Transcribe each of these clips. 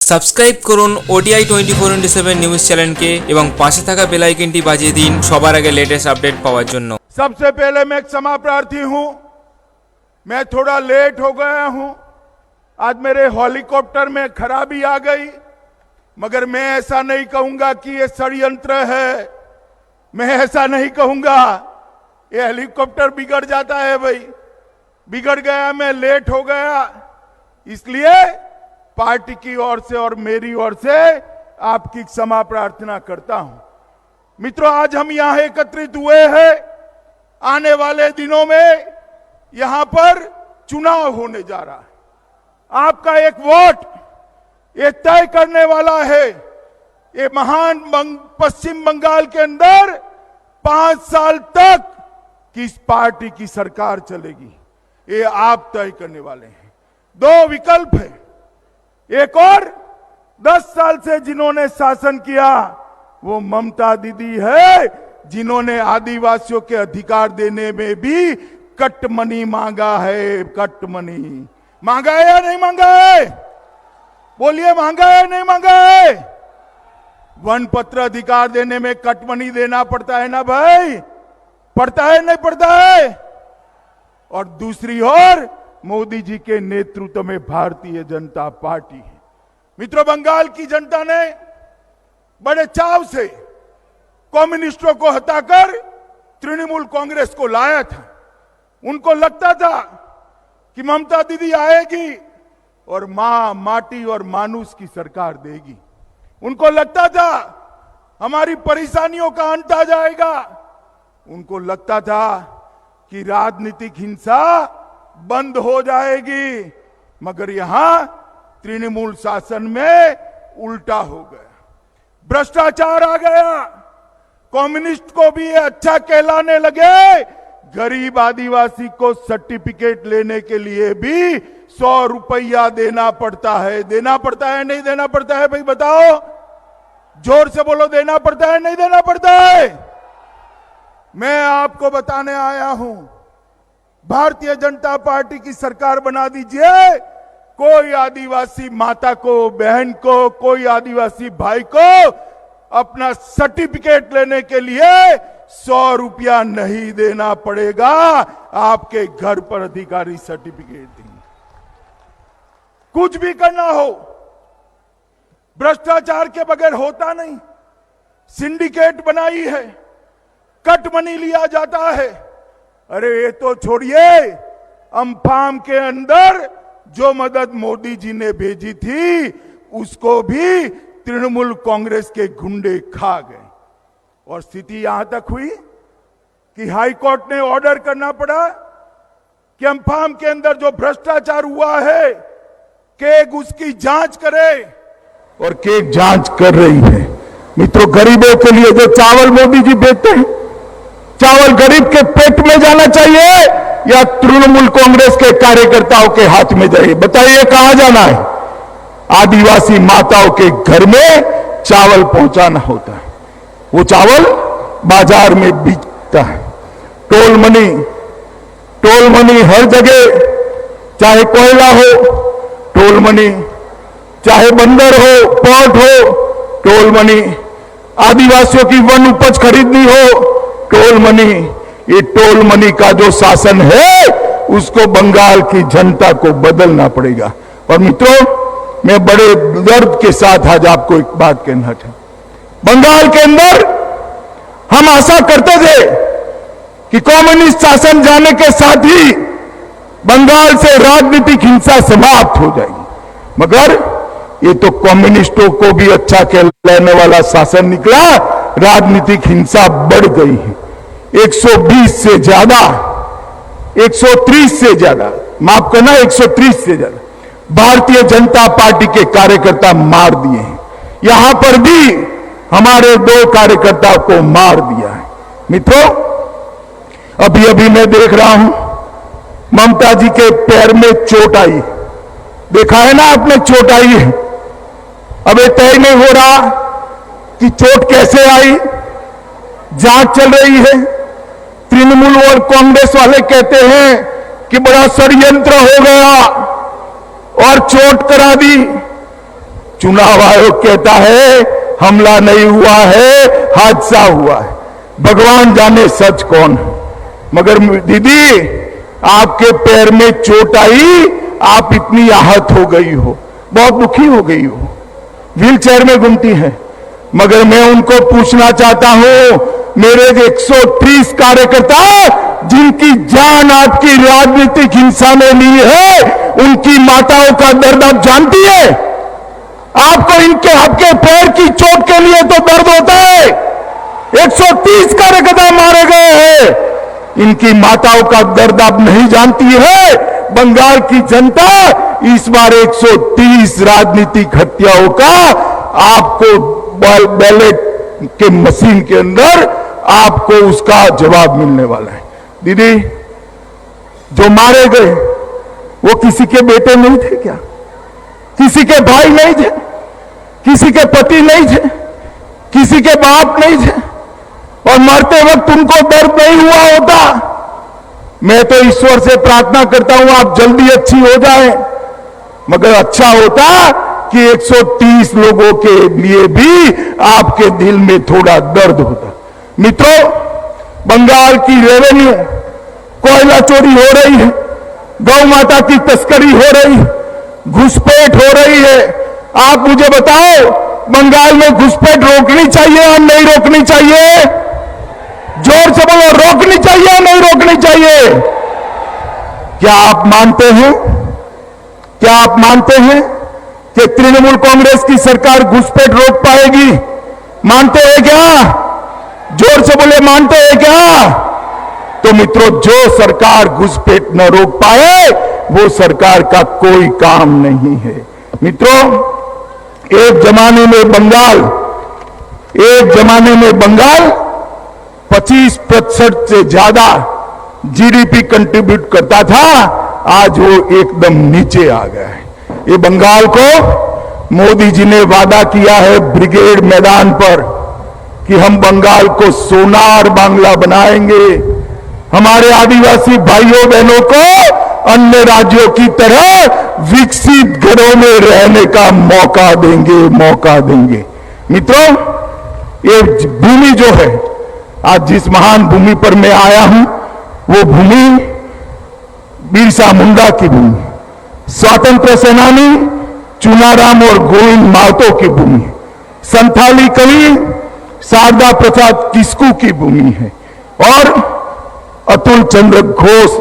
Subscribe করুন ODI 24/7 news চ্যানেলকে এবং পাশে থাকা বেল আইকনটি বাজিয়ে দিন সবার আগে লেটেস্ট আপডেট পাওয়ার জন্য। सबसे पहले मैं क्षमा प्रार्थी हूं, मैं थोड़ा लेट हो गया हूं। आज मेरे हेलीकॉप्टर में खराबी आ गई, मगर मैं ऐसा नहीं कहूंगा कि ये षड्यंत्र है। मैं ऐसा नहीं कहूंगा। ये हेलीकॉप्टर बिगड़ जाता है भाई, बिगड़ गया, मैं लेट हो गया, इसलिए पार्टी की ओर से और मेरी ओर से आपकी क्षमा प्रार्थना करता हूं। मित्रों, आज हम यहां एकत्रित हुए हैं। आने वाले दिनों में यहां पर चुनाव होने जा रहा है। आपका एक वोट ये तय करने वाला है ये महान पश्चिम बंगाल के अंदर 5 साल तक किस पार्टी की सरकार चलेगी, ये आप तय करने वाले हैं। 2 विकल्प है, एक और 10 साल से जिन्होंने शासन किया वो ममता दीदी है, जिन्होंने आदिवासियों के अधिकार देने में भी कट मनी मांगा है। कट मनी मांगा है या नहीं मांगा है? बोलिए, मांगा है नहीं मांगा है? वन पत्र अधिकार देने में कट मनी देना पड़ता है ना भाई, पड़ता है नहीं पड़ता है? और दूसरी ओर मोदी जी के नेतृत्व में भारतीय जनता पार्टी है। मित्रों, बंगाल की जनता ने बड़े चाव से कम्युनिस्टों को हटाकर तृणमूल कांग्रेस को लाया था। उनको लगता था कि ममता दीदी आएगी और मां, माटी और मानुष की सरकार देगी। उनको लगता था हमारी परेशानियों का अंत आ जाएगा। उनको लगता था कि राजनीतिक हिंसा बंद हो जाएगी, मगर यहां तृणमूल शासन में उल्टा हो गया। भ्रष्टाचार आ गया, कम्युनिस्ट को भी अच्छा कहलाने लगे। गरीब आदिवासी को सर्टिफिकेट लेने के लिए भी 100 रुपया देना पड़ता है। देना पड़ता है नहीं देना पड़ता है भाई, बताओ, जोर से बोलो, देना पड़ता है नहीं देना पड़ता है? मैं आपको बताने आया हूं, भारतीय जनता पार्टी की सरकार बना दीजिए। कोई आदिवासी माता को, बहन को, कोई आदिवासी भाई को अपना सर्टिफिकेट लेने के लिए 100 रुपया नहीं देना पड़ेगा। आपके घर पर अधिकारी सर्टिफिकेट देंगे। कुछ भी करना हो, भ्रष्टाचार के बगैर होता नहीं। सिंडिकेट बनाई है, कट मनी लिया जाता है। अरे ये तो छोड़िए, अम्फान के अंदर जो मदद मोदी जी ने भेजी थी उसको भी तृणमूल कांग्रेस के गुंडे खा गए। और स्थिति यहां तक हुई कि हाई कोर्ट ने ऑर्डर करना पड़ा कि अम्फान के अंदर जो भ्रष्टाचार हुआ है केग उसकी जांच करे, और केग जांच कर रही है। मित्रों, गरीबों के लिए जो चावल मोदी जी भेजते हैं, चावल गरीब के पेट में जाना चाहिए या तृणमूल कांग्रेस के कार्यकर्ताओं के हाथ में जाए? बताइए, कहां जाना है? आदिवासी माताओं के घर में चावल पहुंचाना होता है। वो चावल बाजार में बिकता है। टोल मनी हर जगह, चाहे कोयला हो टोल मनी, चाहे बंदर हो, पोर्ट हो टोल मनी, आदिवासियों की वन उपज खरीदनी हो टोल मनी। ये टोल मनी का जो शासन है उसको बंगाल की जनता को बदलना पड़ेगा। और मित्रों, मैं बड़े दर्द के साथ आज आपको एक बात कहना था। बंगाल के अंदर हम आशा करते थे कि कम्युनिस्ट शासन जाने के साथ ही बंगाल से राजनीतिक हिंसा समाप्त हो जाएगी, मगर ये तो कम्युनिस्टों को भी अच्छा कहलाने वाला शासन निकला। राजनीतिक हिंसा बढ़ गई है। 120 से ज्यादा, 130 से ज्यादा, माफ करना, 130 से ज्यादा भारतीय जनता पार्टी के कार्यकर्ता मार दिए हैं। यहां पर भी हमारे 2 कार्यकर्ताओं को मार दिया है। मित्रों, अभी अभी मैं देख रहा हूं ममता जी के पैर में चोट आई। देखा है ना आपने, चोट आई है। अब ये तय नहीं हो रहा कि चोट कैसे आई, जांच चल रही है। तृणमूल और कांग्रेस वाले कहते हैं कि बड़ा षड्यंत्र हो गया और चोट करा दी। चुनाव आयोग कहता है हमला नहीं हुआ है, हादसा हुआ है। भगवान जाने सच कौन है। मगर दीदी, आपके पैर में चोट आई, आप इतनी आहत हो गई हो, बहुत दुखी हो गई हो, व्हील चेयर में घूमती है। मगर मैं उनको पूछना चाहता हूं, मेरे 130 कार्यकर्ता जिनकी जान आपकी राजनीतिक हिंसा में ली है, उनकी माताओं का दर्द आप जानती है? आपको इनके आपके पैर की चोट के लिए तो दर्द होता है। 130 कार्यकर्ता मारे गए हैं, इनकी माताओं का दर्द आप नहीं जानती है। बंगाल की जनता इस बार 130 राजनीतिक हत्याओं का आपको बैलेट के मशीन के अंदर आपको उसका जवाब मिलने वाला है। दीदी, जो मारे गए वो किसी के बेटे नहीं थे क्या? किसी के भाई नहीं थे? किसी के पति नहीं थे? किसी के बाप नहीं थे? और मरते वक्त उनको दर्द नहीं हुआ होता? मैं तो ईश्वर से प्रार्थना करता हूं आप जल्दी अच्छी हो जाए, मगर अच्छा होता कि 130 लोगों के लिए भी आपके दिल में थोड़ा दर्द होता। मित्रों, बंगाल की रेवेन्यू, कोयला चोरी हो रही है, गौ माता की तस्करी हो रही है, घुसपैठ हो रही है। आप मुझे बताओ, बंगाल में घुसपैठ रोकनी चाहिए या नहीं रोकनी चाहिए? जोर से बोलो, रोकनी चाहिए या नहीं रोकनी चाहिए? क्या आप मानते हैं, क्या आप मानते हैं कि तृणमूल कांग्रेस की सरकार घुसपैठ रोक पाएगी? मानते हैं क्या? जोर से बोले, मानते हैं क्या? तो मित्रों, जो सरकार घुसपैठ न रोक पाए वो सरकार का कोई काम नहीं है। मित्रों, एक जमाने में बंगाल 25% से ज्यादा जीडीपी कंट्रीब्यूट करता था, आज वो एकदम नीचे आ गया है। ये बंगाल को मोदी जी ने वादा किया है ब्रिगेड मैदान पर कि हम बंगाल को सोनार बांग्ला बनाएंगे, हमारे आदिवासी भाइयों बहनों को अन्य राज्यों की तरह विकसित घरों में रहने का मौका देंगे। मित्रों, ये भूमि जो है, आज जिस महान भूमि पर मैं आया हूं, वो भूमि बिरसा मुंडा की भूमि, स्वतंत्र सेनानी चुनाराम और गोविंद महतो की भूमि, संथाली कवि शारदा प्रसाद किस्कू की भूमि है, और अतुल चंद्र घोष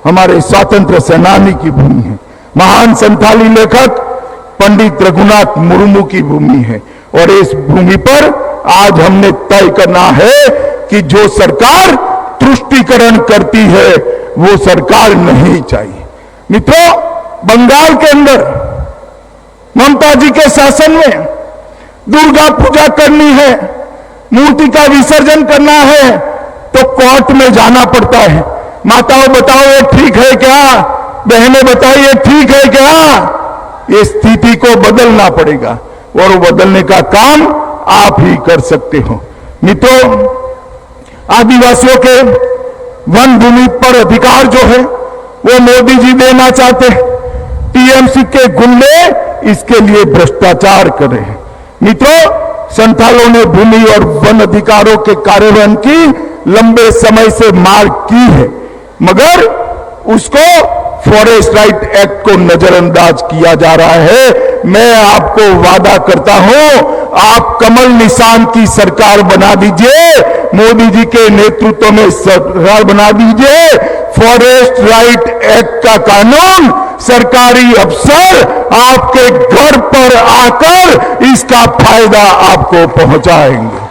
हमारे स्वतंत्र सेनानी की भूमि है। महान संथाली लेखक पंडित रघुनाथ मुर्मू की भूमि है। और इस भूमि पर आज हमने तय करना है कि जो सरकार तुष्टीकरण करती है वो सरकार नहीं चाहिए। मित्रों, बंगाल के अंदर ममता जी के शासन में दुर्गा पूजा करनी है, मूर्ति का विसर्जन करना है तो कोर्ट में जाना पड़ता है। माताओं बताओ, ये ठीक है क्या? बहनें बताइए, ठीक है क्या? ये स्थिति को बदलना पड़ेगा और वो बदलने का काम आप ही कर सकते हो। मित्रों, आदिवासियों के वन भूमि पर अधिकार जो है वो मोदी जी देना चाहते हैं। टीएमसी के गुंडे इसके लिए भ्रष्टाचार कर रहे हैं। मित्रों, संथालों ने भूमि और वन अधिकारों के कार्यान्वयन की लंबे समय से मांग की है, मगर उसको फॉरेस्ट राइट एक्ट को नजरअंदाज किया जा रहा है। मैं आपको वादा करता हूं, आप कमल निशान की सरकार बना दीजिए, मोदी जी के नेतृत्व में सरकार बना दीजिए। फॉरेस्ट राइट एक्ट का कानून सरकारी अफसर आपके घर पर आकर इसका फायदा आपको पहुंचाएंगे।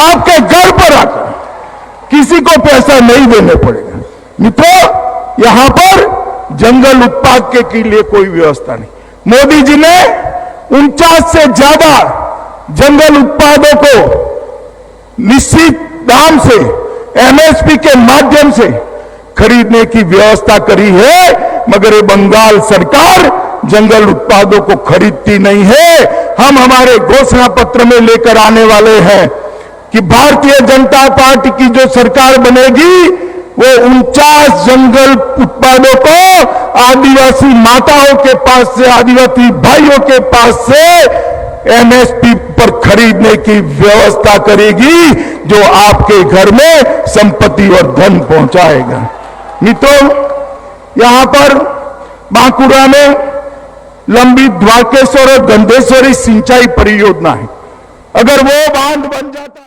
आपके घर पर आकर, किसी को पैसा नहीं देने पड़ेगा। मित्रों, यहां पर जंगल उत्पाद के लिए कोई व्यवस्था नहीं। मोदी जी ने 49 से ज्यादा जंगल उत्पादों को निश्चित दाम से, एमएसपी के माध्यम से खरीदने की व्यवस्था करी है, मगर ये बंगाल सरकार जंगल उत्पादों को खरीदती नहीं है। हम हमारे घोषणा पत्र में लेकर आने वाले हैं कि भारतीय जनता पार्टी की जो सरकार बनेगी वो 49 जंगल उत्पादों को आदिवासी माताओं के पास से, आदिवासी भाइयों के पास से एमएसपी पर खरीदने की व्यवस्था करेगी, जो आपके घर में संपत्ति और धन पहुंचाएगा। मित्रों, यहां पर बांकुड़ा में लंबी द्वारकेश्वर और गंधेश्वरी सिंचाई परियोजना है। अगर वो बांध बन जाता